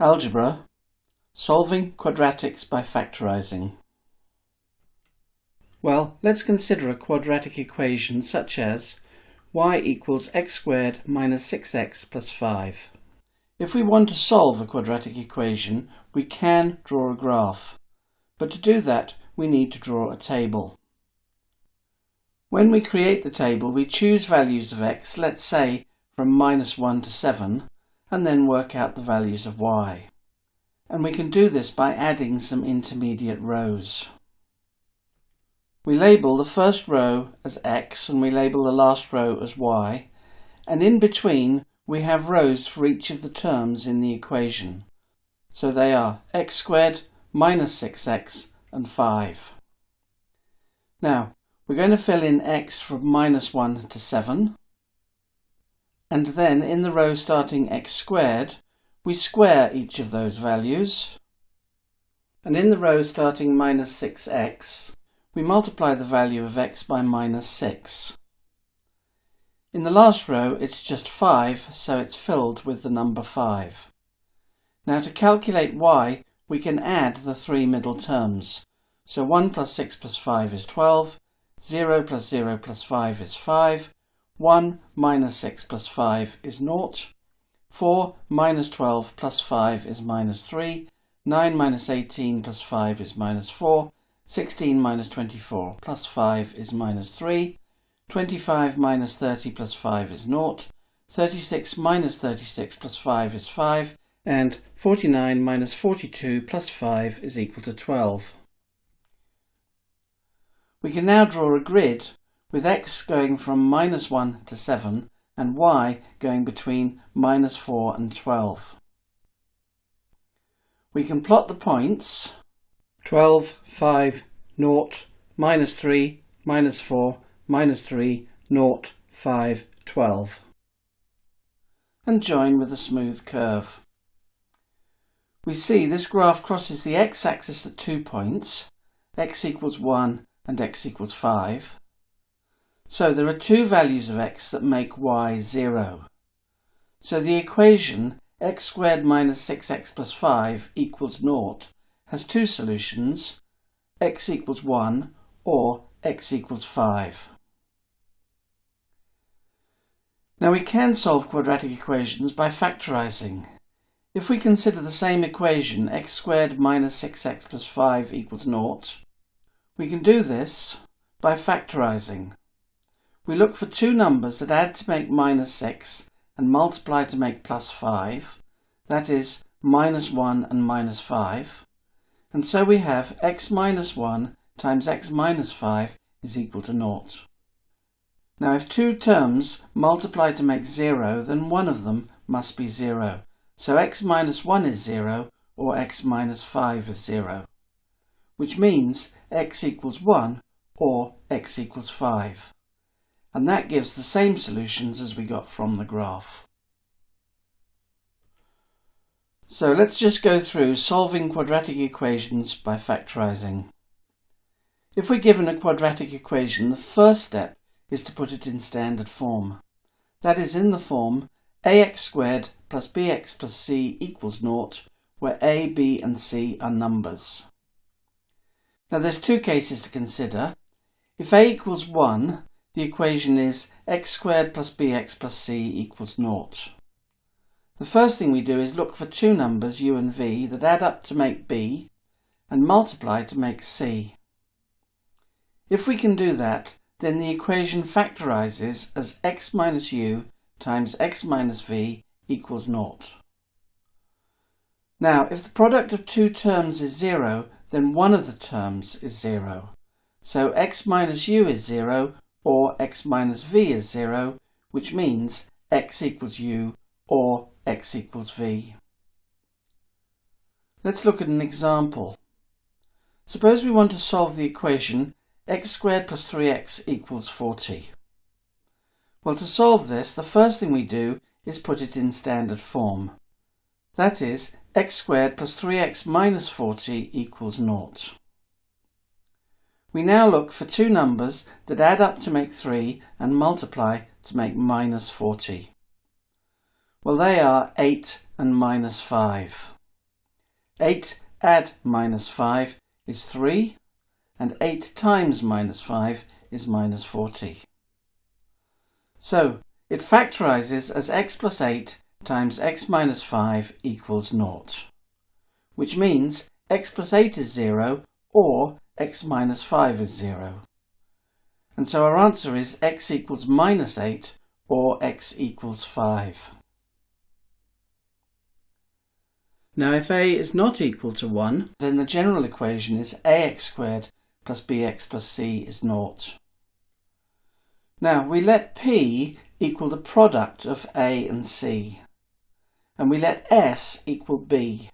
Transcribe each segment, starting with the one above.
Algebra, solving quadratics by factorising. Well, let's consider a quadratic equation such as y equals x squared minus 6x plus 5. If we want to solve a quadratic equation, we can draw a graph. But to do that, we need to draw a table. When we create the table, we choose values of x, let's say from -1 to 7, and then work out the values of y. And we can do this by adding some intermediate rows. We label the first row as x and we label the last row as y, and in between we have rows for each of the terms in the equation. So they are x squared minus 6x and 5. Now we're going to fill in x from -1 to 7. And then in the row starting x squared, we square each of those values. And in the row starting minus 6x, we multiply the value of x by -6. In the last row, it's just 5, so it's filled with the number 5. Now to calculate y, we can add the three middle terms. So 1 plus 6 plus 5 is 12, 0 plus 0 plus 5 is 5, 1 minus 6 plus 5 is 0, 4 minus 12 plus 5 is -3, 9 minus 18 plus 5 is -4, 16 minus 24 plus 5 is -3, 25 minus 30 plus 5 is 0, 36 minus 36 plus 5 is 5, and 49 minus 42 plus 5 is equal to 12. We can now draw a grid with x going from -1 to 7 and y going between -4 and 12. We can plot the points 12, 5, 0, -3, -4, -3, 0, 5, 12 and join with a smooth curve. We see this graph crosses the x-axis at 2 points, x equals 1 and x equals 5. So there are two values of x that make y 0. So the equation x squared minus 6x plus 5 equals 0 has two solutions, x equals 1 or x equals 5. Now we can solve quadratic equations by factorising. If we consider the same equation, x squared minus 6x plus 5 equals 0, we can do this by factorising. We look for two numbers that add to make -6 and multiply to make +5, that is -1 and -5, and so we have x minus 1 times x minus 5 is equal to 0. Now if two terms multiply to make 0, then one of them must be 0. So x minus 1 is 0 or x minus 5 is 0, which means x equals 1 or x equals 5. And that gives the same solutions as we got from the graph. So let's just go through solving quadratic equations by factorising. If we're given a quadratic equation, the first step is to put it in standard form. That is in the form ax squared plus bx plus c equals 0, where a, b and c are numbers. Now there's two cases to consider. If a equals 1, the equation is x squared plus bx plus c equals 0. The first thing we do is look for two numbers, u and v, that add up to make b and multiply to make c. If we can do that, then the equation factorises as x minus u times x minus v equals 0. Now, if the product of two terms is 0, then one of the terms is 0. So x minus u is 0 or x minus v is 0, which means x equals u or x equals v. Let's look at an example. Suppose we want to solve the equation x squared plus 3x equals 40. Well, to solve this, the first thing we do is put it in standard form. That is, x squared plus 3x minus 40 equals 0. We now look for two numbers that add up to make 3 and multiply to make minus 40. Well, they are 8 and minus 5. 8 add minus 5 is 3, and 8 times minus 5 is minus 40. So it factorises as x plus 8 times x minus 5 equals 0, which means x plus 8 is 0 or x minus 5 is 0. And so our answer is x equals minus 8 or x equals 5. Now if a is not equal to 1, then the general equation is ax squared plus bx plus c is 0. Now we let p equal the product of a and c, and we let s equal b.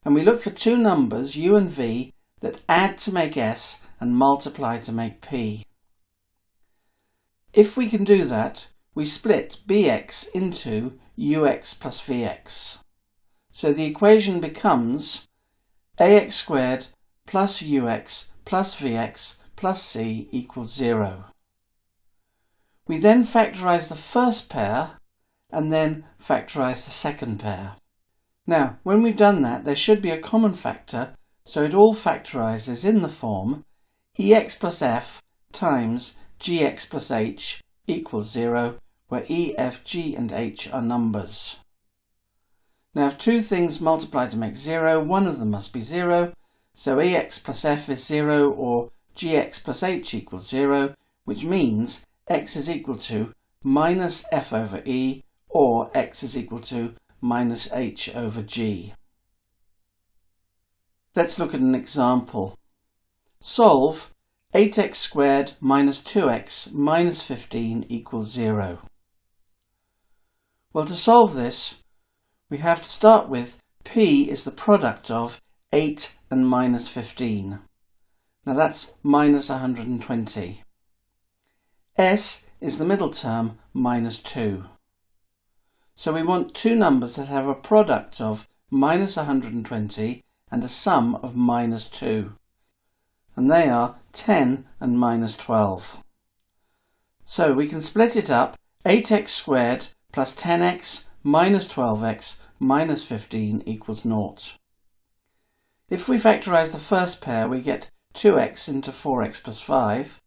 And we look for two numbers, u and v, that add to make s and multiply to make p. If we can do that, we split bx into ux plus vx. So the equation becomes ax squared plus ux plus vx plus c equals 0. We then factorise the first pair and then factorise the second pair. Now, when we've done that, there should be a common factor, so it all factorises in the form ex plus f times gx plus h equals 0, where e, f, g and h are numbers. Now if two things multiply to make 0, one of them must be 0, so ex plus f is 0 or gx plus h equals 0, which means x is equal to minus f over e or x is equal to minus h over g. Let's look at an example. Solve 8x squared minus 2x minus 15 equals 0. Well, to solve this, we have to start with p is the product of 8 and minus 15. Now that's minus 120. S is the middle term, minus 2. So we want two numbers that have a product of minus 120 and a sum of minus 2. And they are 10 and minus 12. So we can split it up. 8x squared plus 10x minus 12x minus 15 equals 0. If we factorise the first pair, we get 2x into 4x plus 5.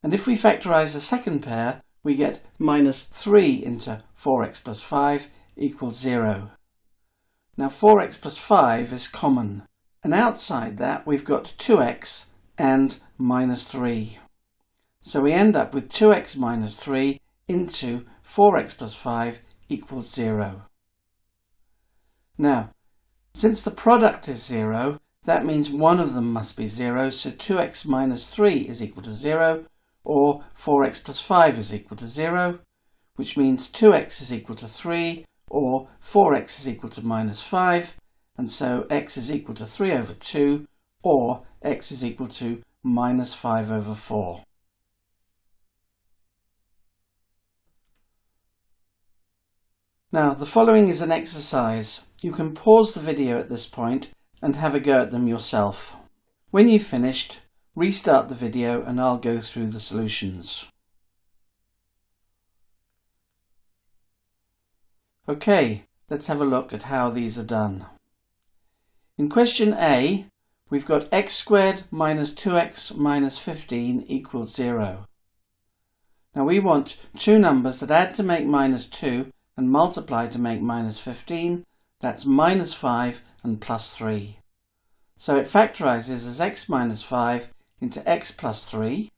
And if we factorise the second pair, we get minus 3 into 4x plus 5 equals 0. Now 4x plus 5 is common, and outside that we've got 2x and minus 3. So we end up with 2x minus 3 into 4x plus 5 equals 0. Now, since the product is 0, that means one of them must be 0, so 2x minus 3 is equal to 0, or 4x plus 5 is equal to 0, which means 2x is equal to 3, or 4x is equal to minus 5, and so x is equal to 3 over 2, or x is equal to minus 5 over 4. Now, the following is an exercise. You can pause the video at this point and have a go at them yourself. When you've finished, restart the video and I'll go through the solutions. Okay, let's have a look at how these are done. In question A, we've got x squared minus 2x minus 15 equals 0. Now we want two numbers that add to make minus 2 and multiply to make minus 15. That's minus 5 and plus 3. So it factorises as x minus 5 into x plus 3,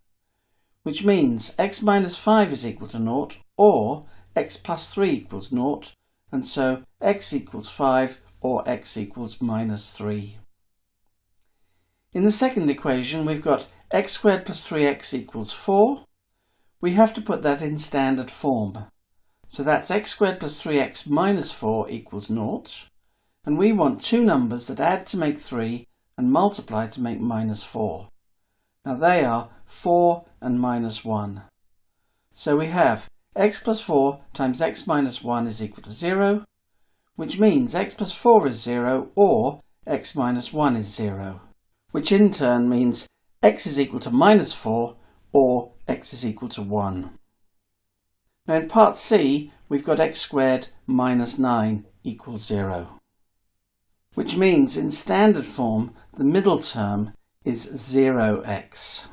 which means x minus 5 is equal to 0 or x plus 3 equals 0, and so x equals 5 or x equals minus 3. In the second equation, we've got x squared plus 3x equals 4. We have to put that in standard form. So that's x squared plus 3x minus 4 equals 0. And we want two numbers that add to make 3 and multiply to make minus 4. Now they are 4 and minus 1. So we have x plus 4 times x minus 1 is equal to 0, which means x plus 4 is 0 or x minus 1 is 0, which in turn means x is equal to minus 4 or x is equal to 1. Now in part C, we've got x squared minus 9 equals 0. which means in standard form the middle term is 0x.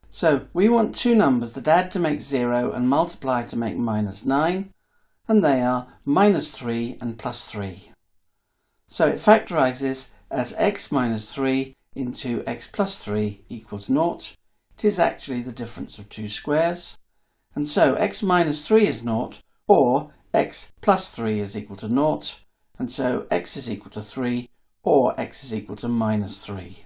So we want two numbers that add to make 0 and multiply to make -9, and they are -3 and +3. So it factorises as x minus 3 into x plus 3 equals 0. It is actually the difference of two squares. And so x minus 3 is 0, or x plus 3 is equal to 0. And so x is equal to 3, or x is equal to -3.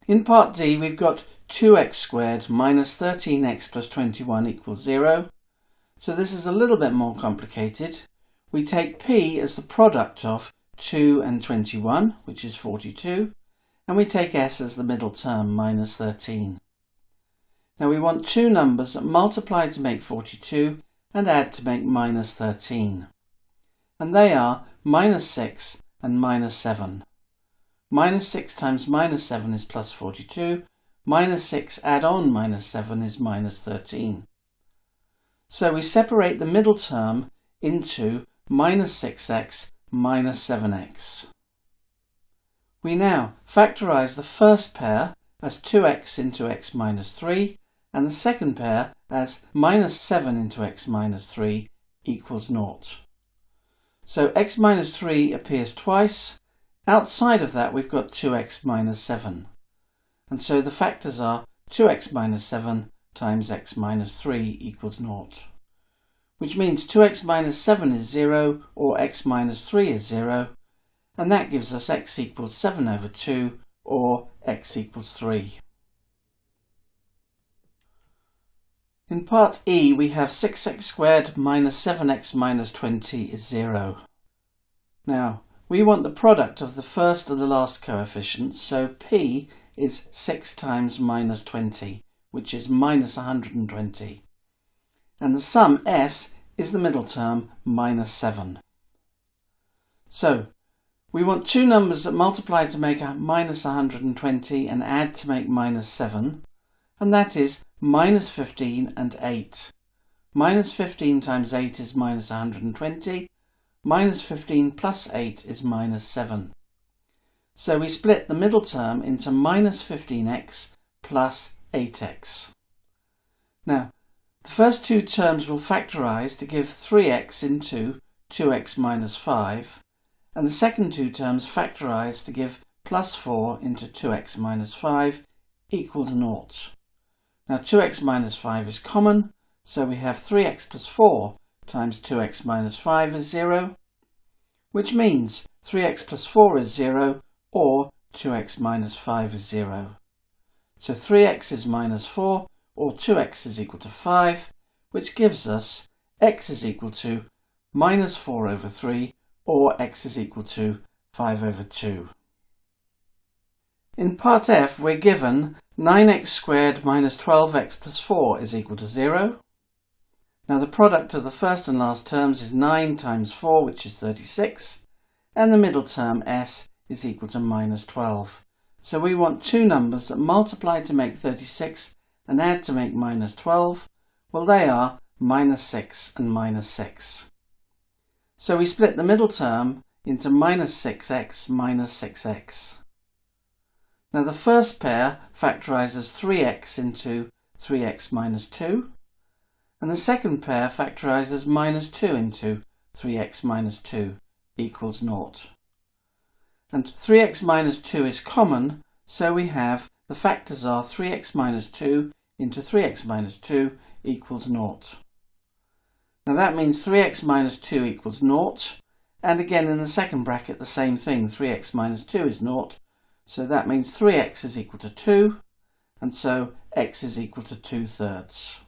In part D, we've got 2x squared minus 13x plus 21 equals 0. So this is a little bit more complicated. We take p as the product of 2 and 21, which is 42, and we take s as the middle term, minus 13. Now we want two numbers that multiply to make 42 and add to make minus 13. And they are minus 6 and minus 7. Minus 6 times minus 7 is plus 42. Minus 6 add on minus 7 is minus 13. So we separate the middle term into minus 6x minus 7x. We now factorise the first pair as 2x into x minus 3 and the second pair as minus 7 into x minus 3 equals 0. So x minus 3 appears twice. Outside of that we've got 2x minus 7. And so the factors are 2x minus 7 times x minus 3 equals 0. Which means 2x minus 7 is 0, or x minus 3 is 0, and that gives us x equals 7 over 2, or x equals 3. In part E, we have 6x squared minus 7x minus 20 is 0. Now, we want the product of the first and the last coefficients, so p is 6 times minus 20, which is minus 120. And the sum s is the middle term, minus 7. So, we want two numbers that multiply to make minus 120 and add to make minus 7, and that is minus 15 and 8. Minus 15 times 8 is minus 120, minus 15 plus 8 is minus 7. So we split the middle term into minus 15x plus 8x. Now, the first two terms will factorise to give 3x into 2x minus 5, and the second two terms factorise to give plus 4 into 2x minus 5 equals 0. Now 2x minus 5 is common, so we have 3x plus 4 times 2x minus 5 is 0, which means 3x plus 4 is 0, or 2x minus 5 is 0. So 3x is minus 4, or 2x is equal to 5, which gives us x is equal to minus 4 over 3, or x is equal to 5 over 2. In part F, we're given 9x squared minus 12x plus 4 is equal to 0. Now the product of the first and last terms is 9 times 4, which is 36, and the middle term s is equal to minus 12. So we want two numbers that multiply to make 36 and add to make minus 12. Well, they are minus 6 and minus 6. So we split the middle term into minus 6x minus 6x. Now the first pair factorises 3x into 3x minus 2, and the second pair factorises minus 2 into 3x minus 2 equals 0. And 3x minus 2 is common, so we have the factors are 3x minus 2 into 3x minus 2 equals 0. Now that means 3x minus 2 equals 0, and again in the second bracket the same thing, 3x minus 2 is 0, so that means 3x is equal to 2, and so x is equal to 2/3.